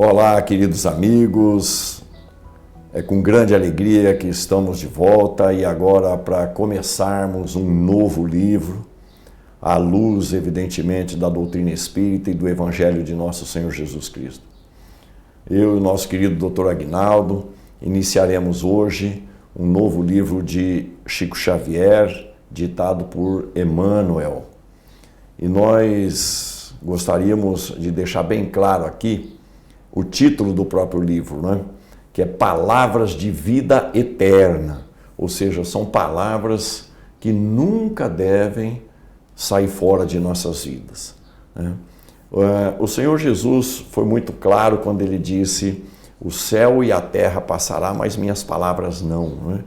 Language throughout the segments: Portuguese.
Olá, queridos amigos, é com grande alegria que estamos de volta e agora para começarmos um novo livro, à luz, evidentemente, da doutrina espírita e do Evangelho de nosso Senhor Jesus Cristo. Eu e o nosso querido Dr. Aguinaldo iniciaremos hoje um novo livro de Chico Xavier, ditado por Emmanuel. E nós gostaríamos de deixar bem claro aqui o título do próprio livro, né? Que é Palavras de Vida Eterna, ou seja, são palavras que nunca devem sair fora de nossas vidas, né? O Senhor Jesus foi muito claro quando ele disse: o céu e a terra passará, mas minhas palavras não, né?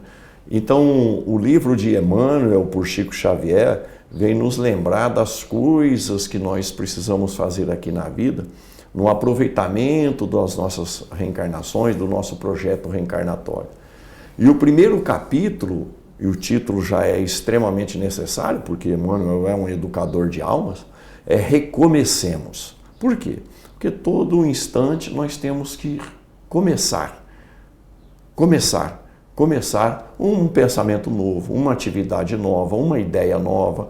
Então, o livro de Emmanuel, por Chico Xavier, vem nos lembrar das coisas que nós precisamos fazer aqui na vida, no aproveitamento das nossas reencarnações, do nosso projeto reencarnatório. E o primeiro capítulo, e o título já é extremamente necessário, porque Emmanuel é um educador de almas, é Recomecemos. Por quê? Porque todo instante nós temos que começar um pensamento novo, uma atividade nova, uma ideia nova,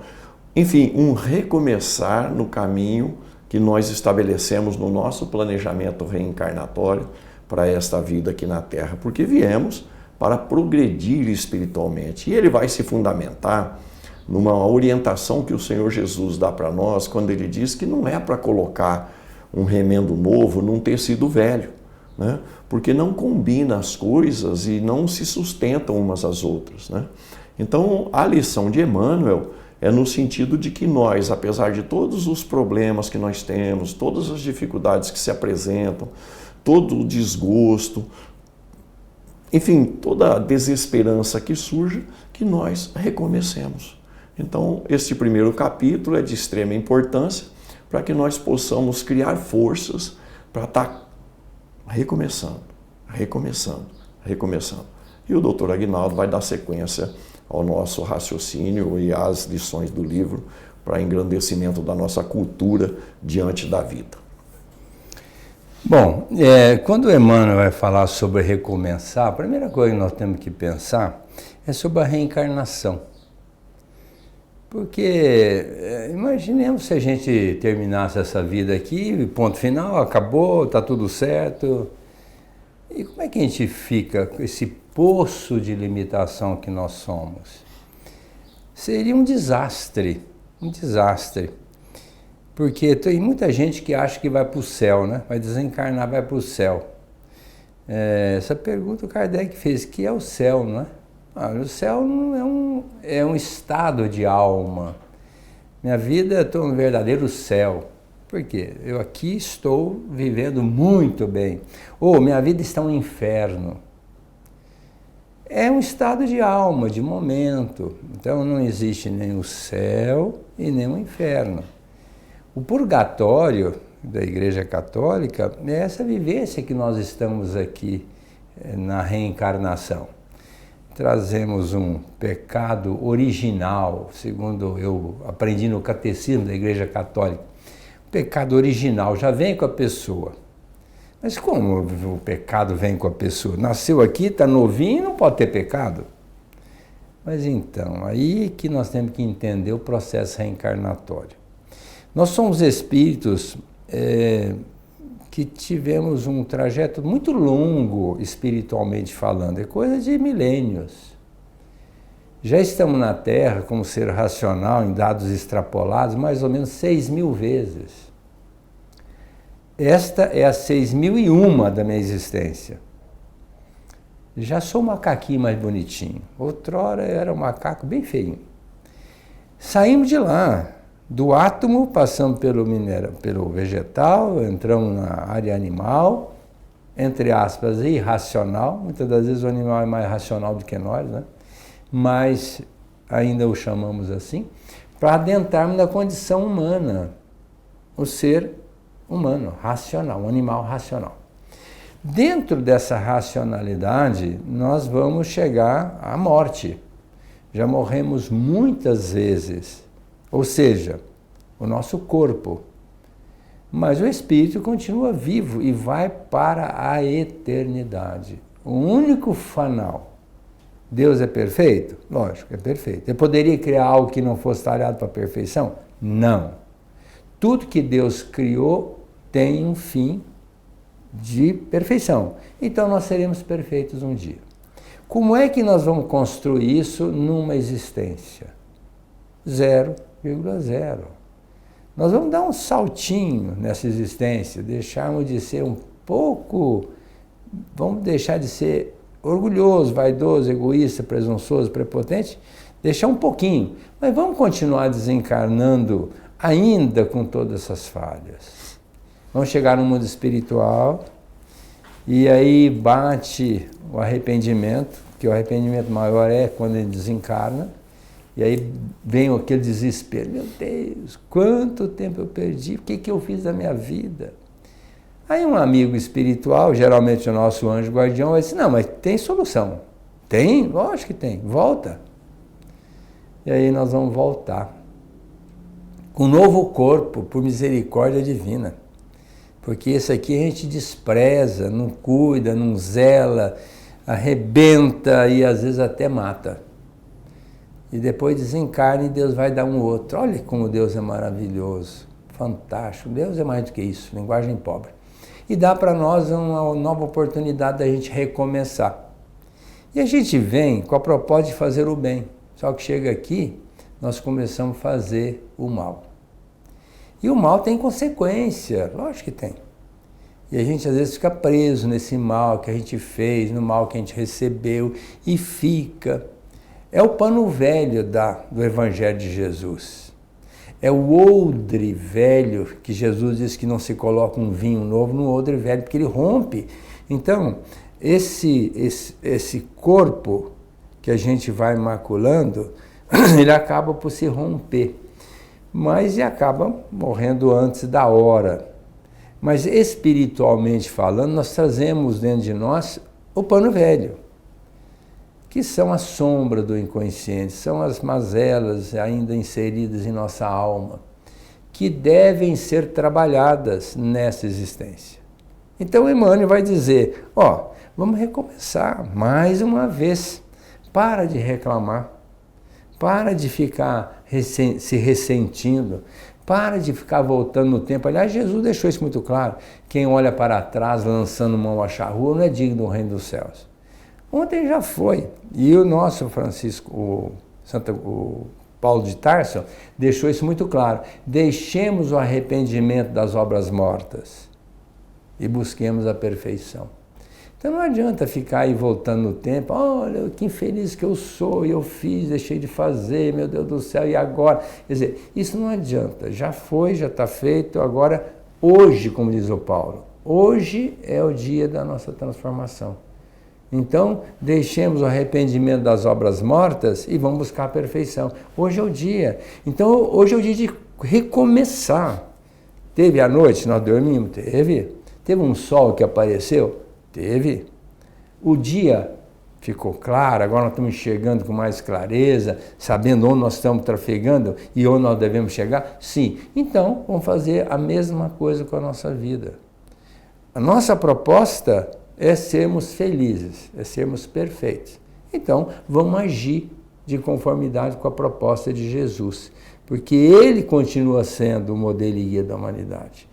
enfim, um recomeçar no caminho que nós estabelecemos no nosso planejamento reencarnatório para esta vida aqui na Terra, porque viemos para progredir espiritualmente. E ele vai se fundamentar numa orientação que o Senhor Jesus dá para nós, quando ele diz que não é para colocar um remendo novo num tecido velho, né? Porque não combina as coisas e não se sustentam umas às outras, né? Então, a lição de Emmanuel é no sentido de que nós, apesar de todos os problemas que nós temos, todas as dificuldades que se apresentam, todo o desgosto, enfim, toda a desesperança que surge, que nós recomecemos. Então, este primeiro capítulo é de extrema importância para que nós possamos criar forças para estar recomeçando. E o Dr. Aguinaldo vai dar sequência ao nosso raciocínio e às lições do livro para engrandecimento da nossa cultura diante da vida. Bom, quando o Emmanuel vai falar sobre recomeçar, a primeira coisa que nós temos que pensar é sobre a reencarnação. Porque imaginemos se a gente terminasse essa vida aqui, ponto final, acabou, está tudo certo. E como é que a gente fica com esse poço de limitação que nós somos? Seria um desastre. Porque tem muita gente que acha que vai para o céu, né? Vai desencarnar, vai para o céu. Essa pergunta o Kardec fez, que é o céu, não é? O céu não é um estado de alma. Minha vida, eu estou no verdadeiro céu. Por quê? Eu aqui estou vivendo muito bem. Ou minha vida está um inferno. É um estado de alma, de momento. Então não existe nem o céu e nem o inferno. O purgatório da Igreja Católica é essa vivência que nós estamos aqui na reencarnação. Trazemos um pecado original, segundo eu aprendi no Catecismo da Igreja Católica. O pecado original já vem com a pessoa. Mas como o pecado vem com a pessoa? Nasceu aqui, está novinho e não pode ter pecado? Mas então, aí que nós temos que entender o processo reencarnatório. Nós somos espíritos que tivemos um trajeto muito longo, espiritualmente falando, é coisa de milênios. Já estamos na Terra como ser racional, em dados extrapolados, mais ou menos 6.000 vezes. Esta é a 6.001 da minha existência. Já sou um macaquinho mais bonitinho. Outrora era um macaco bem feinho. Saímos de lá, do átomo, passamos pelo vegetal, entramos na área animal, entre aspas, irracional. Muitas das vezes o animal é mais racional do que nós, né? Mas ainda o chamamos assim, para adentrarmos na condição humana, o ser humano, racional, um animal racional. Dentro dessa racionalidade, nós vamos chegar à morte. Já morremos muitas vezes, ou seja, o nosso corpo. mas o espírito continua vivo e vai para a eternidade. O único final. Deus é perfeito? Lógico, é perfeito. Ele poderia criar algo que não fosse talhado para a perfeição? Não. Tudo que Deus criou tem um fim de perfeição. Então nós seremos perfeitos um dia. Como é que nós vamos construir isso numa existência? 0,0. Nós vamos dar um saltinho nessa existência, deixarmos de ser um pouco, vamos deixar de ser orgulhoso, vaidoso, egoísta, presunçoso, prepotente, deixar um pouquinho. Mas vamos continuar desencarnando ainda com todas essas falhas. Vamos chegar no mundo espiritual e aí bate o arrependimento, que o arrependimento maior é quando ele desencarna, e aí vem aquele desespero. Meu Deus, quanto tempo eu perdi, o que eu fiz da minha vida? Aí um amigo espiritual, geralmente o nosso anjo guardião, vai dizer, não, mas tem solução. Tem? Lógico que tem. Volta. E aí nós vamos voltar. Com um novo corpo, por misericórdia divina. Porque esse aqui a gente despreza, não cuida, não zela, arrebenta e às vezes até mata. E depois desencarna e Deus vai dar um outro. Olha como Deus é maravilhoso, fantástico. Deus é mais do que isso, linguagem pobre. E dá para nós uma nova oportunidade da gente recomeçar. E a gente vem com a proposta de fazer o bem. Só que chega aqui, nós começamos a fazer o mal. E o mal tem consequência, lógico que tem. E a gente às vezes fica preso nesse mal que a gente fez, no mal que a gente recebeu, e fica. É o pano velho do Evangelho de Jesus. É o odre velho, que Jesus diz que não se coloca um vinho novo no odre velho, porque ele rompe. Então, esse corpo que a gente vai maculando, ele acaba por se romper. Mas acaba morrendo antes da hora. Mas espiritualmente falando, nós trazemos dentro de nós o pano velho, que são a sombra do inconsciente, são as mazelas ainda inseridas em nossa alma, que devem ser trabalhadas nessa existência. Então Emmanuel vai dizer, vamos recomeçar mais uma vez, para de reclamar, para de ficar se ressentindo, para de ficar voltando no tempo. Aliás, Jesus deixou isso muito claro, quem olha para trás lançando mão à charrua não é digno do reino dos céus. Ontem já foi, e o nosso Francisco, o Paulo de Tarso, deixou isso muito claro. Deixemos o arrependimento das obras mortas e busquemos a perfeição. Então não adianta ficar aí voltando no tempo, olha que infeliz que eu sou, eu fiz, deixei de fazer, meu Deus do céu, e agora? Quer dizer, isso não adianta, já foi, já está feito, agora, hoje, como diz o Paulo, hoje é o dia da nossa transformação. Então, deixemos o arrependimento das obras mortas e vamos buscar a perfeição. Hoje é o dia. Então, hoje é o dia de recomeçar. Teve a noite, nós dormimos? Teve. Teve um sol que apareceu? Teve. O dia ficou claro, agora nós estamos enxergando com mais clareza, sabendo onde nós estamos trafegando e onde nós devemos chegar? Sim. Então, vamos fazer a mesma coisa com a nossa vida. A nossa proposta é sermos felizes, é sermos perfeitos. Então, vamos agir de conformidade com a proposta de Jesus, porque Ele continua sendo o modelo e guia da humanidade.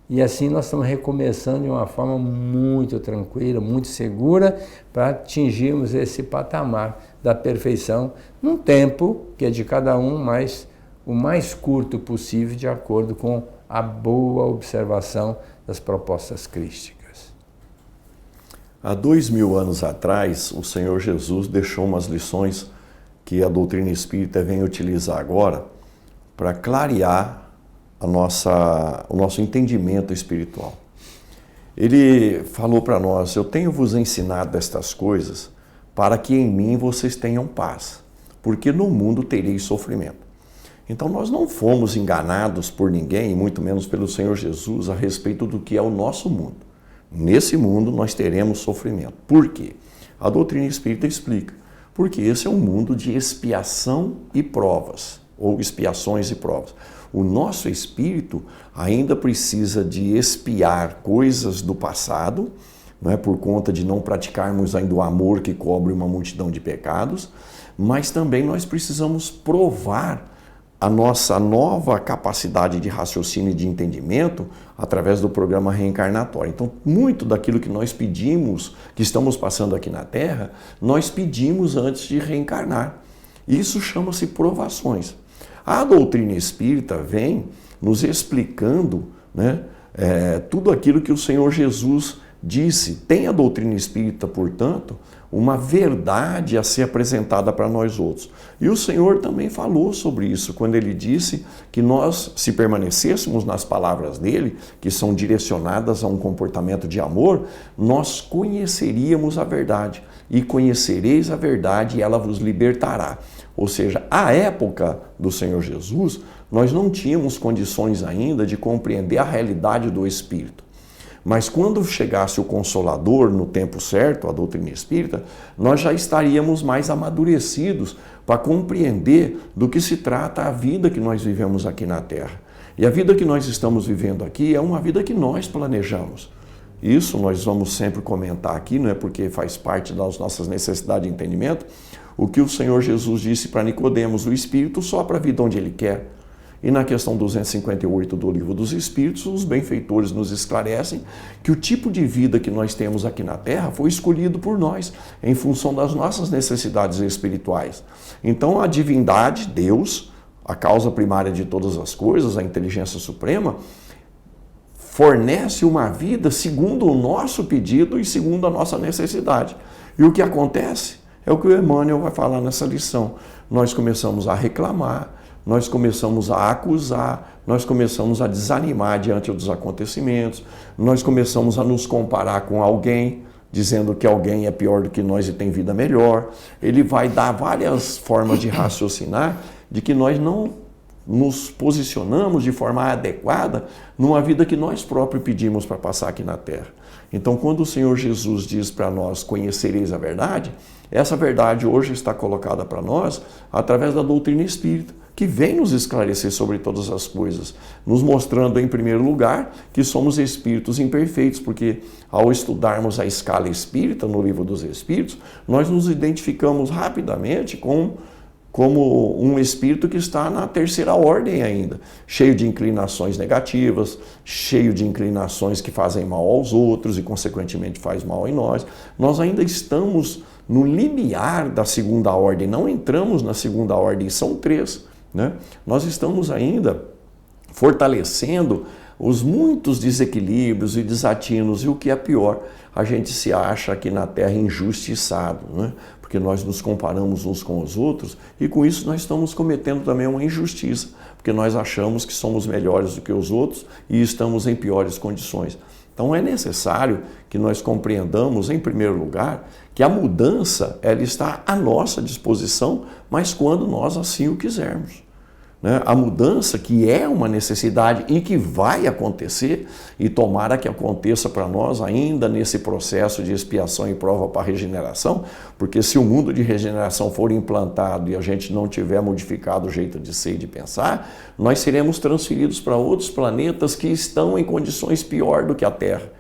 E assim nós estamos recomeçando de uma forma muito tranquila, muito segura, para atingirmos esse patamar da perfeição, num tempo que é de cada um, mas o mais curto possível, de acordo com a boa observação das propostas crísticas. Há 2000 anos atrás, o Senhor Jesus deixou umas lições que a doutrina espírita vem utilizar agora para clarear o nosso entendimento espiritual. Ele falou para nós, eu tenho vos ensinado estas coisas para que em mim vocês tenham paz, porque no mundo tereis sofrimento. Então nós não fomos enganados por ninguém, muito menos pelo Senhor Jesus, a respeito do que é o nosso mundo. Nesse mundo nós teremos sofrimento. Por quê? A doutrina espírita explica. Porque esse é um mundo de expiação e provas. ou expiações e provas. O nosso espírito ainda precisa de expiar coisas do passado, né, por conta de não praticarmos ainda o amor que cobre uma multidão de pecados, mas também nós precisamos provar a nossa nova capacidade de raciocínio e de entendimento através do programa reencarnatório. Então, muito daquilo que nós pedimos, que estamos passando aqui na Terra, nós pedimos antes de reencarnar. Isso chama-se provações. A doutrina espírita vem nos explicando, né, tudo aquilo que o Senhor Jesus disse. Tem a doutrina espírita, portanto, uma verdade a ser apresentada para nós outros. E o Senhor também falou sobre isso, quando Ele disse que nós, se permanecêssemos nas palavras dEle, que são direcionadas a um comportamento de amor, nós conheceríamos a verdade. E conhecereis a verdade e ela vos libertará. Ou seja, à época do Senhor Jesus, nós não tínhamos condições ainda de compreender a realidade do Espírito. Mas quando chegasse o Consolador no tempo certo, a doutrina espírita, nós já estaríamos mais amadurecidos para compreender do que se trata a vida que nós vivemos aqui na Terra. E a vida que nós estamos vivendo aqui é uma vida que nós planejamos. Isso nós vamos sempre comentar aqui, não é porque faz parte das nossas necessidades de entendimento, o que o Senhor Jesus disse para Nicodemos: o Espírito sopra a vida onde Ele quer. E na questão 258 do Livro dos Espíritos, os benfeitores nos esclarecem que o tipo de vida que nós temos aqui na Terra foi escolhido por nós, em função das nossas necessidades espirituais. Então a divindade, Deus, a causa primária de todas as coisas, a inteligência suprema, fornece uma vida segundo o nosso pedido e segundo a nossa necessidade. E o que acontece é o que o Emmanuel vai falar nessa lição. Nós começamos a reclamar, nós começamos a acusar, nós começamos a desanimar diante dos acontecimentos, nós começamos a nos comparar com alguém, dizendo que alguém é pior do que nós e tem vida melhor. Ele vai dar várias formas de raciocinar de que nós não nos posicionamos de forma adequada numa vida que nós próprios pedimos para passar aqui na Terra. Então, quando o Senhor Jesus diz para nós: conhecereis a verdade, essa verdade hoje está colocada para nós através da doutrina espírita, que vem nos esclarecer sobre todas as coisas, nos mostrando, em primeiro lugar, que somos espíritos imperfeitos, porque ao estudarmos a escala espírita no Livro dos Espíritos, nós nos identificamos rapidamente como um espírito que está na terceira ordem ainda, cheio de inclinações negativas, cheio de inclinações que fazem mal aos outros e, consequentemente, faz mal em nós. Nós ainda estamos no limiar da segunda ordem, não entramos na segunda ordem, são três. Né? Nós estamos ainda fortalecendo os muitos desequilíbrios e desatinos, e o que é pior, a gente se acha aqui na Terra injustiçado, né? Porque nós nos comparamos uns com os outros e com isso nós estamos cometendo também uma injustiça, porque nós achamos que somos melhores do que os outros e estamos em piores condições. Então é necessário que nós compreendamos, em primeiro lugar, que a mudança ela está à nossa disposição, mas quando nós assim o quisermos. Né? A mudança que é uma necessidade e que vai acontecer, e tomara que aconteça para nós ainda nesse processo de expiação e prova para a regeneração, porque se o mundo de regeneração for implantado e a gente não tiver modificado o jeito de ser e de pensar, nós seremos transferidos para outros planetas que estão em condições pior do que a Terra,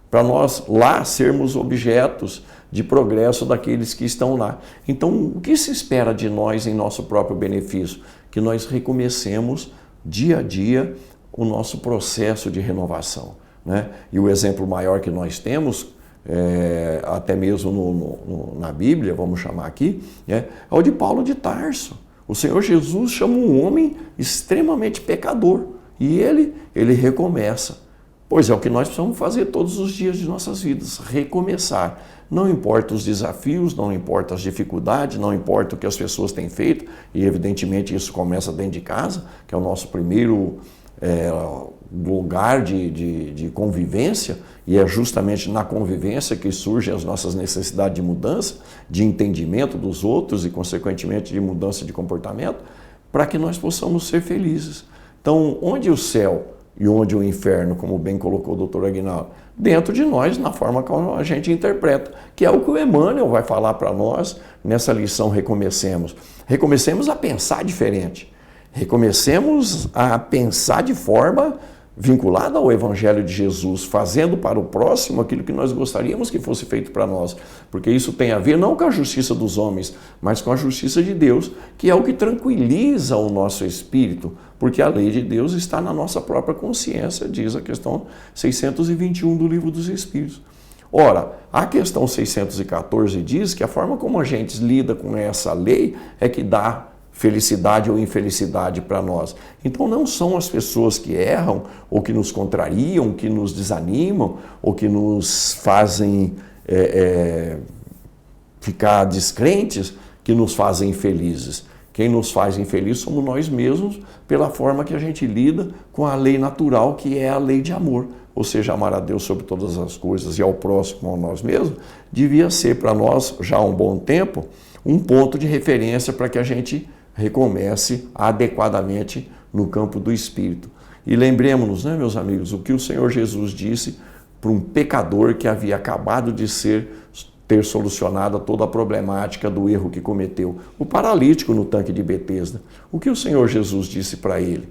para nós lá sermos objetos de progresso daqueles que estão lá. Então, o que se espera de nós em nosso próprio benefício? Que nós recomecemos dia a dia o nosso processo de renovação. Né? E o exemplo maior que nós temos, até mesmo na Bíblia, vamos chamar aqui, é o de Paulo de Tarso. O Senhor Jesus chama um homem extremamente pecador e ele recomeça. Pois é o que nós precisamos fazer todos os dias de nossas vidas, recomeçar. Não importa os desafios, não importa as dificuldades, não importa o que as pessoas têm feito, e evidentemente isso começa dentro de casa, que é o nosso primeiro lugar de convivência, e é justamente na convivência que surgem as nossas necessidades de mudança, de entendimento dos outros e, consequentemente, de mudança de comportamento, para que nós possamos ser felizes. Então, onde o céu e onde o inferno, como bem colocou o doutor Aguinaldo? Dentro de nós, na forma como a gente interpreta, que é o que o Emmanuel vai falar para nós nessa lição Recomecemos. Recomecemos a pensar diferente. recomecemos a pensar de forma vinculada ao Evangelho de Jesus, fazendo para o próximo aquilo que nós gostaríamos que fosse feito para nós, porque isso tem a ver não com a justiça dos homens, mas com a justiça de Deus, que é o que tranquiliza o nosso espírito, porque a lei de Deus está na nossa própria consciência, diz a questão 621 do Livro dos Espíritos. Ora, a questão 614 diz que a forma como a gente lida com essa lei é que dá felicidade ou infelicidade para nós. Então não são as pessoas que erram, ou que nos contrariam, que nos desanimam, ou que nos fazem ficar descrentes, que nos fazem infelizes. Quem nos faz infeliz somos nós mesmos, pela forma que a gente lida com a lei natural, que é a lei de amor. Ou seja, amar a Deus sobre todas as coisas e ao próximo, a nós mesmos, devia ser para nós, já há um bom tempo, um ponto de referência para que a gente recomece adequadamente no campo do Espírito. E lembremos-nos, né, meus amigos, o que o Senhor Jesus disse para um pecador que havia acabado de ter solucionado toda a problemática do erro que cometeu. O paralítico no tanque de Betesda. O que o Senhor Jesus disse para ele?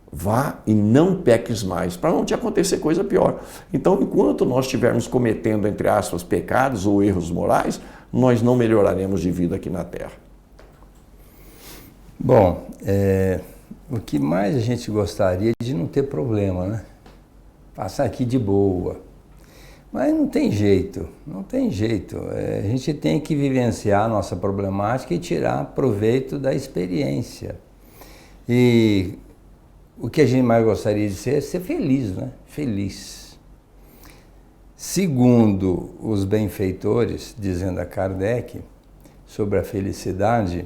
Vá e não peques mais, para não te acontecer coisa pior. Então, enquanto nós estivermos cometendo, entre aspas, pecados ou erros morais, nós não melhoraremos de vida aqui na Terra. Bom, o que mais a gente gostaria é de não ter problema, né? Passar aqui de boa. Mas não tem jeito, não tem jeito. A gente tem que vivenciar a nossa problemática e tirar proveito da experiência. E o que a gente mais gostaria de ser é ser feliz, né? Feliz. Segundo os benfeitores, dizendo a Kardec, sobre a felicidade,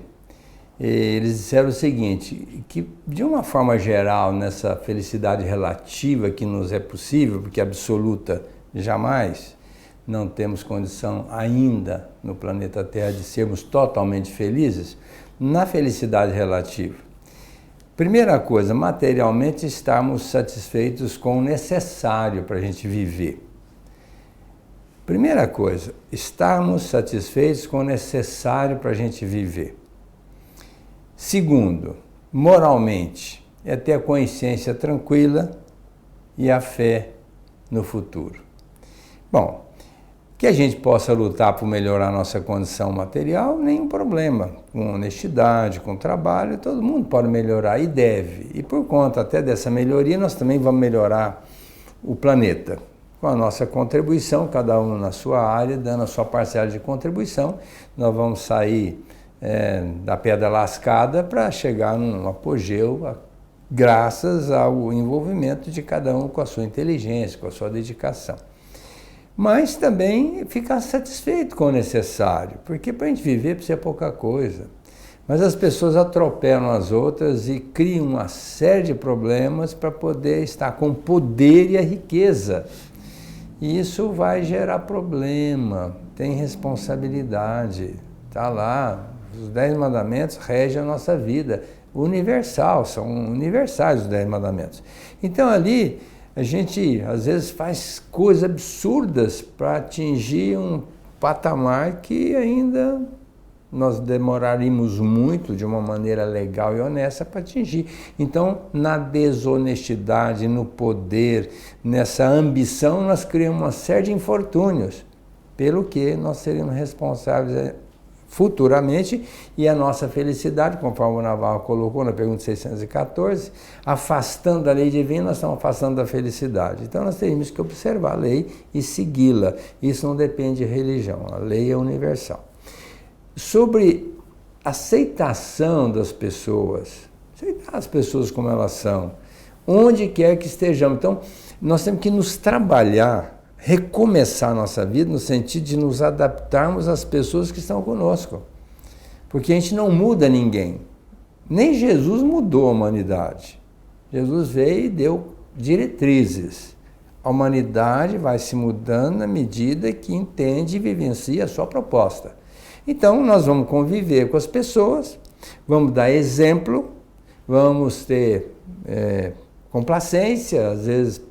eles disseram o seguinte, que de uma forma geral, nessa felicidade relativa que nos é possível, porque absoluta jamais, não temos condição ainda no planeta Terra de sermos totalmente felizes, na felicidade relativa. Primeira coisa, materialmente estarmos satisfeitos com o necessário para a gente viver. Primeira coisa, estarmos satisfeitos com o necessário para a gente viver. Segundo, moralmente, é ter a consciência tranquila e a fé no futuro. Bom, que a gente possa lutar por melhorar a nossa condição material, nenhum problema. Com honestidade, com trabalho, todo mundo pode melhorar e deve. E por conta até dessa melhoria, nós também vamos melhorar o planeta. Com a nossa contribuição, cada um na sua área, dando a sua parcela de contribuição, nós vamos sair da pedra lascada para chegar num apogeu, graças ao envolvimento de cada um com a sua inteligência, com a sua dedicação. Mas também ficar satisfeito com o necessário, porque para a gente viver precisa pouca coisa. Mas as pessoas atropelam as outras e criam uma série de problemas para poder estar com o poder e a riqueza. E isso vai gerar problema, tem responsabilidade, está lá. Os 10 mandamentos regem a nossa vida, universal, são universais os 10 mandamentos. Então ali a gente às vezes faz coisas absurdas para atingir um patamar que ainda nós demoraríamos muito de uma maneira legal e honesta para atingir. Então, na desonestidade, no poder, nessa ambição, nós criamos uma série de infortúnios, pelo que nós seríamos responsáveis futuramente, e a nossa felicidade, conforme o Navarro colocou na pergunta 614, afastando a lei divina, nós estamos afastando da felicidade. Então nós teríamos que observar a lei e segui-la. Isso não depende de religião, a lei é universal. Sobre aceitação das pessoas, aceitar as pessoas como elas são, onde quer que estejamos. Então nós temos que nos trabalhar, recomeçar a nossa vida no sentido de nos adaptarmos às pessoas que estão conosco. Porque a gente não muda ninguém. Nem Jesus mudou a humanidade. Jesus veio e deu diretrizes. A humanidade vai se mudando na medida que entende e vivencia a sua proposta. Então, nós vamos conviver com as pessoas, vamos dar exemplo, vamos ter complacência, às vezes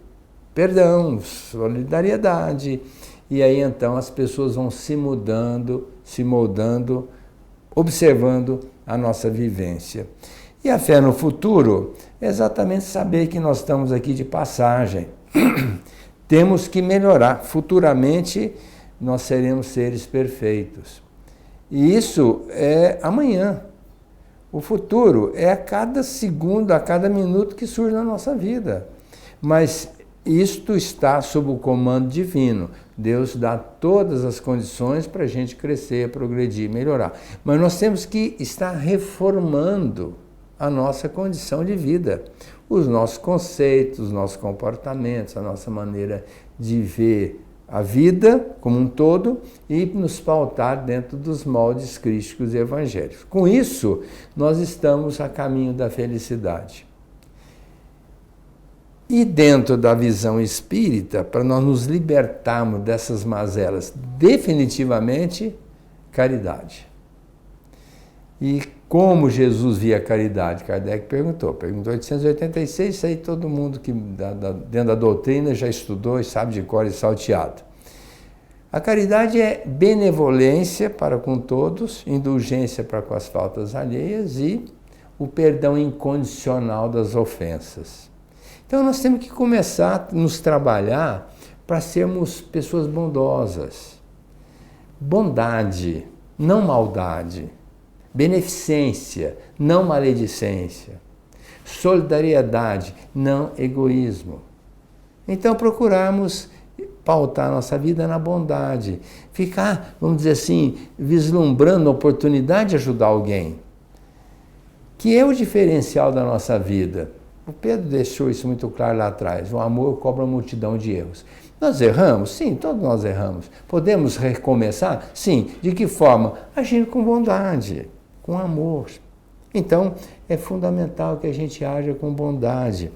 perdão, solidariedade, e aí então as pessoas vão se mudando, se moldando, observando a nossa vivência. E a fé no futuro é exatamente saber que nós estamos aqui de passagem. Temos que melhorar. Futuramente nós seremos seres perfeitos. E isso é amanhã. O futuro é a cada segundo, a cada minuto que surge na nossa vida. Mas isto está sob o comando divino. Deus dá todas as condições para a gente crescer, progredir, melhorar. Mas nós temos que estar reformando a nossa condição de vida, os nossos conceitos, os nossos comportamentos, a nossa maneira de ver a vida como um todo e nos pautar dentro dos moldes crísticos e evangélicos. Com isso, nós estamos a caminho da felicidade. E dentro da visão espírita, para nós nos libertarmos dessas mazelas, definitivamente, caridade. E como Jesus via a caridade? Kardec perguntou 886, isso aí todo mundo que dentro da doutrina já estudou e sabe de cor e salteado. A caridade é benevolência para com todos, indulgência para com as faltas alheias e o perdão incondicional das ofensas. Então nós temos que começar a nos trabalhar para sermos pessoas bondosas. Bondade, não maldade. Beneficência, não maledicência. Solidariedade, não egoísmo. Então procurarmos pautar nossa vida na bondade. Ficar, vamos dizer assim, vislumbrando a oportunidade de ajudar alguém. Que é o diferencial da nossa vida. O Pedro deixou isso muito claro lá atrás. O amor cobra uma multidão de erros. Nós erramos? Sim, todos nós erramos. Podemos recomeçar? Sim. De que forma? Agindo com bondade, com amor. Então, é fundamental que a gente haja com bondade.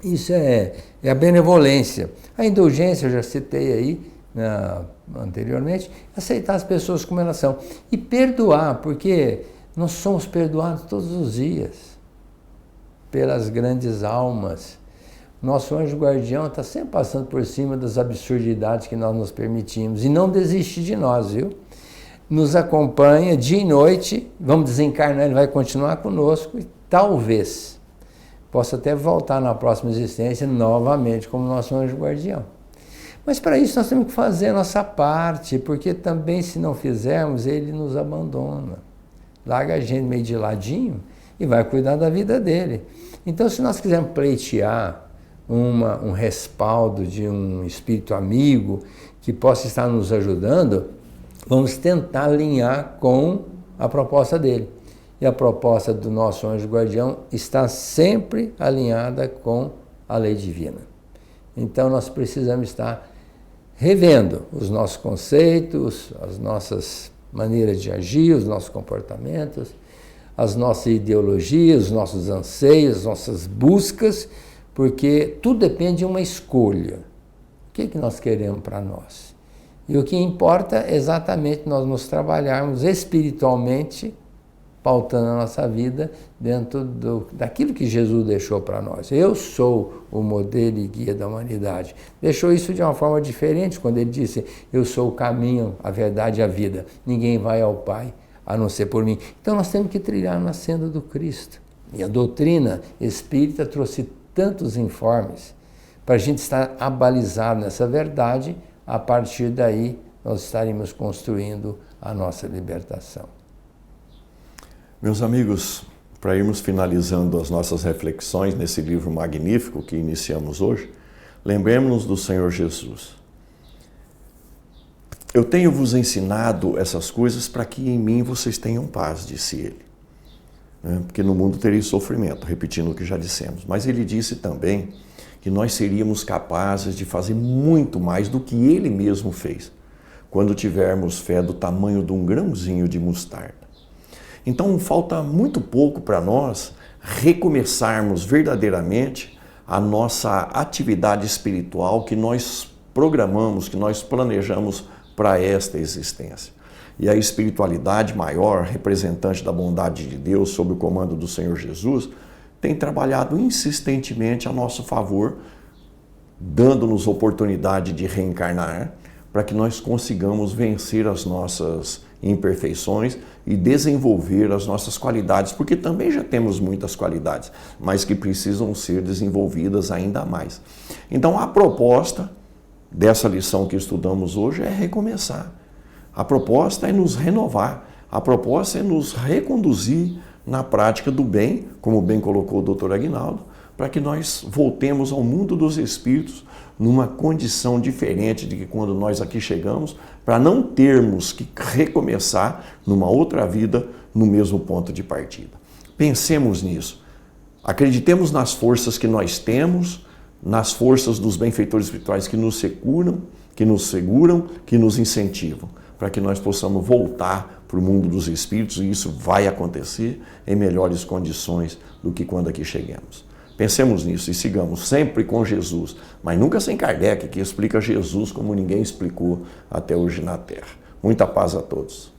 Isso é a benevolência. A indulgência, eu já citei aí anteriormente, aceitar as pessoas como elas são. E perdoar, porque nós somos perdoados todos os dias pelas grandes almas. Nosso anjo guardião está sempre passando por cima das absurdidades que nós nos permitimos e não desiste de nós, viu? Nos acompanha dia e noite, vamos desencarnar, ele vai continuar conosco e talvez possa até voltar na próxima existência novamente como nosso anjo guardião. Mas para isso nós temos que fazer a nossa parte, porque também se não fizermos, ele nos abandona. Larga a gente meio de ladinho e vai cuidar da vida dele. Então, se nós quisermos pleitear um respaldo de um espírito amigo que possa estar nos ajudando, vamos tentar alinhar com a proposta dele. E a proposta do nosso anjo guardião está sempre alinhada com a lei divina. Então, nós precisamos estar revendo os nossos conceitos, as nossas maneiras de agir, os nossos comportamentos, as nossas ideologias, os nossos anseios, as nossas buscas, porque tudo depende de uma escolha. O que é que nós queremos para nós? E o que importa é exatamente nós nos trabalharmos espiritualmente, pautando a nossa vida dentro daquilo que Jesus deixou para nós. Eu sou o modelo e guia da humanidade. Deixou isso de uma forma diferente quando ele disse, eu sou o caminho, a verdade e a vida. Ninguém vai ao Pai a não ser por mim. Então nós temos que trilhar na senda do Cristo. E a doutrina espírita trouxe tantos informes para a gente estar abalizado nessa verdade. A partir daí nós estaremos construindo a nossa libertação. Meus amigos, para irmos finalizando as nossas reflexões nesse livro magnífico que iniciamos hoje, lembremos-nos do Senhor Jesus. Eu tenho vos ensinado essas coisas para que em mim vocês tenham paz, disse ele. Porque no mundo tereis sofrimento, repetindo o que já dissemos. Mas ele disse também que nós seríamos capazes de fazer muito mais do que ele mesmo fez, quando tivermos fé do tamanho de um grãozinho de mostarda. Então falta muito pouco para nós recomeçarmos verdadeiramente a nossa atividade espiritual que nós programamos, que nós planejamos para esta existência. E a espiritualidade maior, representante da bondade de Deus, sob o comando do Senhor Jesus, tem trabalhado insistentemente a nosso favor, dando-nos oportunidade de reencarnar, para que nós consigamos vencer as nossas imperfeições e desenvolver as nossas qualidades, porque também já temos muitas qualidades, mas que precisam ser desenvolvidas ainda mais. Então, a proposta dessa lição que estudamos hoje é recomeçar. A proposta é nos renovar, a proposta é nos reconduzir na prática do bem, como bem colocou o Dr. Aguinaldo, para que nós voltemos ao mundo dos espíritos numa condição diferente de que quando nós aqui chegamos, para não termos que recomeçar numa outra vida no mesmo ponto de partida. Pensemos nisso. Acreditemos nas forças que nós temos, nas forças dos benfeitores espirituais que nos seguram, que nos incentivam, para que nós possamos voltar para o mundo dos espíritos, e isso vai acontecer em melhores condições do que quando aqui chegamos. Pensemos nisso e sigamos sempre com Jesus, mas nunca sem Kardec, que explica Jesus como ninguém explicou até hoje na Terra. Muita paz a todos.